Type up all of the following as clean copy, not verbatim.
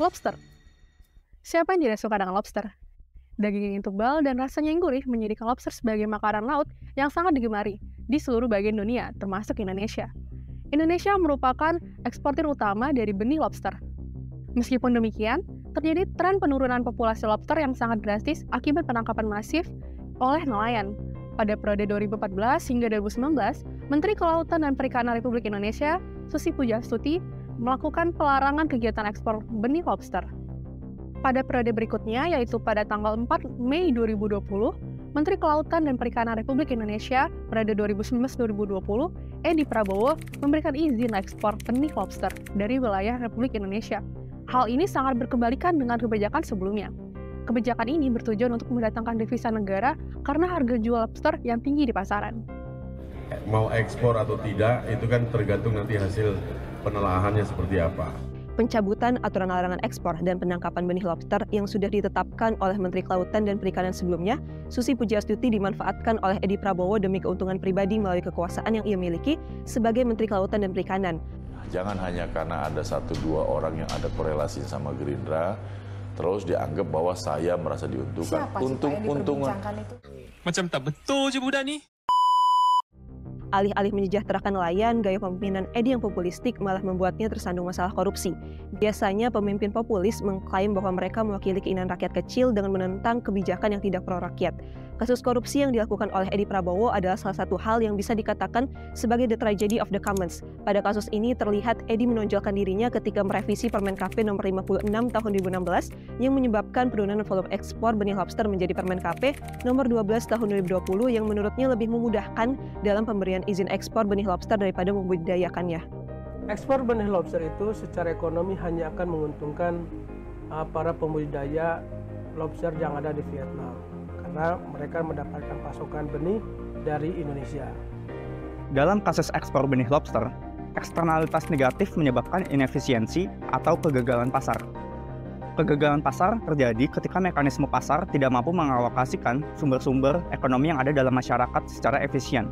Lobster. Siapa yang tidak suka dengan lobster? Daging yang tebal dan rasanya yang gurih menjadikan lobster sebagai makanan laut yang sangat digemari di seluruh bagian dunia, termasuk Indonesia. Indonesia merupakan eksportir utama dari benih lobster. Meskipun demikian, terjadi tren penurunan populasi lobster yang sangat drastis akibat penangkapan masif oleh nelayan. Pada periode 2014 hingga 2019, Menteri Kelautan dan Perikanan Republik Indonesia, Susi Pujastuti, melakukan pelarangan kegiatan ekspor benih lobster. Pada periode berikutnya, yaitu pada tanggal 4 Mei 2020, Menteri Kelautan dan Perikanan Republik Indonesia periode 2019-2020, Edi Prabowo, memberikan izin ekspor benih lobster dari wilayah Republik Indonesia. Hal ini sangat berkebalikan dengan kebijakan sebelumnya. Kebijakan ini bertujuan untuk mendatangkan devisa negara karena harga jual lobster yang tinggi di pasaran. Mau ekspor atau tidak, itu kan tergantung nanti hasil penelaahannya seperti apa. Pencabutan aturan larangan ekspor dan penangkapan benih lobster yang sudah ditetapkan oleh Menteri Kelautan dan Perikanan sebelumnya, Susi Pujastuti dimanfaatkan oleh Edi Prabowo demi keuntungan pribadi melalui kekuasaan yang ia miliki sebagai Menteri Kelautan dan Perikanan. Jangan hanya karena ada 1-2 orang yang ada korelasi sama Gerindra, terus dianggap bahwa saya merasa diuntungkan. Siapa Untung-untungan itu? Macam tak betul je budak ni. Alih-alih menyejahterakan nelayan, gaya pemimpinan Edi yang populistik malah membuatnya tersandung masalah korupsi. Biasanya pemimpin populis mengklaim bahwa mereka mewakili keinginan rakyat kecil dengan menentang kebijakan yang tidak pro-rakyat. Kasus korupsi yang dilakukan oleh Edi Prabowo adalah salah satu hal yang bisa dikatakan sebagai the tragedy of the commons. Pada kasus ini terlihat Edi menonjolkan dirinya ketika merevisi Permen KP nomor 56 tahun 2016 yang menyebabkan penurunan volume ekspor benih lobster menjadi Permen KP nomor 12 tahun 2020 yang menurutnya lebih memudahkan dalam pemberian izin ekspor benih lobster daripada membudidayakannya. Ekspor benih lobster itu secara ekonomi hanya akan menguntungkan para pembudidaya lobster yang ada di Vietnam karena mereka mendapatkan pasokan benih dari Indonesia. Dalam kasus ekspor benih lobster, eksternalitas negatif menyebabkan inefisiensi atau kegagalan pasar. Kegagalan pasar terjadi ketika mekanisme pasar tidak mampu mengalokasikan sumber-sumber ekonomi yang ada dalam masyarakat secara efisien.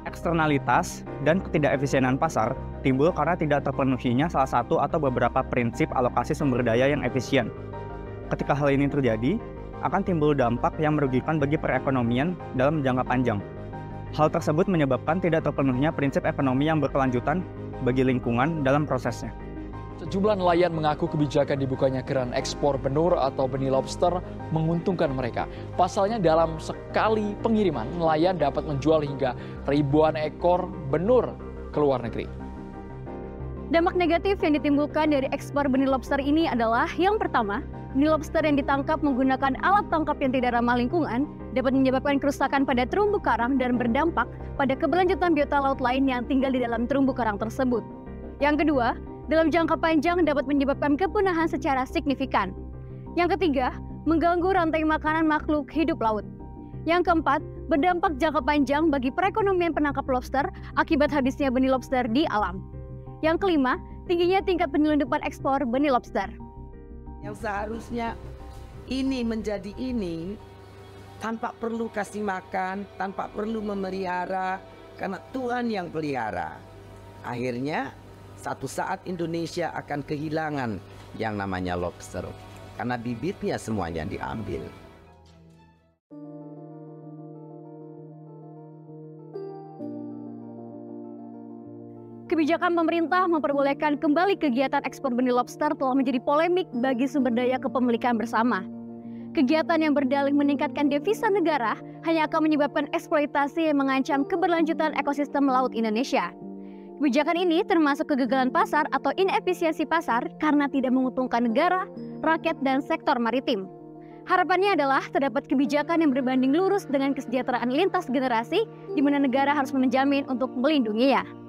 Eksternalitas dan ketidakefisienan pasar timbul karena tidak terpenuhinya salah satu atau beberapa prinsip alokasi sumber daya yang efisien. Ketika hal ini terjadi, akan timbul dampak yang merugikan bagi perekonomian dalam jangka panjang. Hal tersebut menyebabkan tidak terpenuhinya prinsip ekonomi yang berkelanjutan bagi lingkungan dalam prosesnya. Sejumlah nelayan mengaku kebijakan dibukanya keran ekspor benur atau benih lobster menguntungkan mereka. Pasalnya dalam sekali pengiriman, nelayan dapat menjual hingga ribuan ekor benur ke luar negeri. Dampak negatif yang ditimbulkan dari ekspor benih lobster ini adalah yang pertama, benih lobster yang ditangkap menggunakan alat tangkap yang tidak ramah lingkungan dapat menyebabkan kerusakan pada terumbu karang dan berdampak pada keberlanjutan biota laut lain yang tinggal di dalam terumbu karang tersebut. Yang kedua, dalam jangka panjang dapat menyebabkan kepunahan secara signifikan. Yang ketiga, mengganggu rantai makanan makhluk hidup laut. Yang keempat, berdampak jangka panjang bagi perekonomian penangkap lobster akibat habisnya benih lobster di alam. Yang kelima, tingginya tingkat penyelundupan ekspor benih lobster. Yang seharusnya ini menjadi ini tanpa perlu kasih makan, tanpa perlu memelihara, karena Tuhan yang pelihara. Akhirnya, satu saat Indonesia akan kehilangan yang namanya lobster, karena bibitnya semuanya diambil. Kebijakan pemerintah memperbolehkan kembali kegiatan ekspor benih lobster telah menjadi polemik bagi sumber daya kepemilikan bersama. Kegiatan yang berdalih meningkatkan devisa negara hanya akan menyebabkan eksploitasi yang mengancam keberlanjutan ekosistem laut Indonesia. Kebijakan ini termasuk kegagalan pasar atau inefisiensi pasar karena tidak menguntungkan negara, rakyat, dan sektor maritim. Harapannya adalah terdapat kebijakan yang berbanding lurus dengan kesejahteraan lintas generasi di mana negara harus menjamin untuk melindunginya.